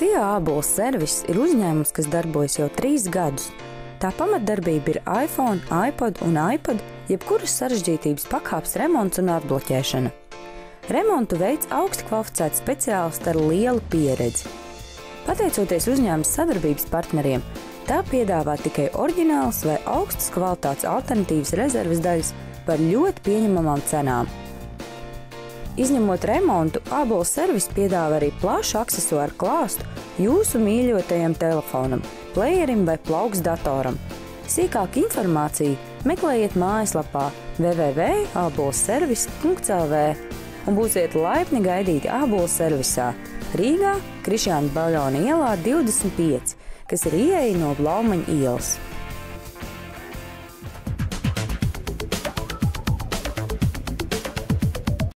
SIA ābolu servis ir uzņēmums, kas darbojas jau 3 gadus. Tā pamatdarbība ir iPhone, iPod un iPod, jebkuras sarežģītības pakāpes remonts un atbloķēšana. Remontu veids augsti kvalificēti speciālisti ar lielu pieredzi. Pateicoties uzņēmuma sadarbības partneriem, tā piedāvā tikai oriģinālas vai augstas kvalitātes alternatīvas rezerves daļas par ļoti pieņemamām cenām. Izņemot remontu, ābolu servis piedāvā arī plašu aksesuāru klāstu jūsu mīļotajam telefonam, playerim vai plauksdatoram. Sīkāku informāciju meklējiet mājaslapā www.aboluservis.lv un būsiet laipni gaidīti ābolu servisā Rīgā, Krišjāna Baļona ielā 25, kas ir ieeja no Blaumaņa ielas.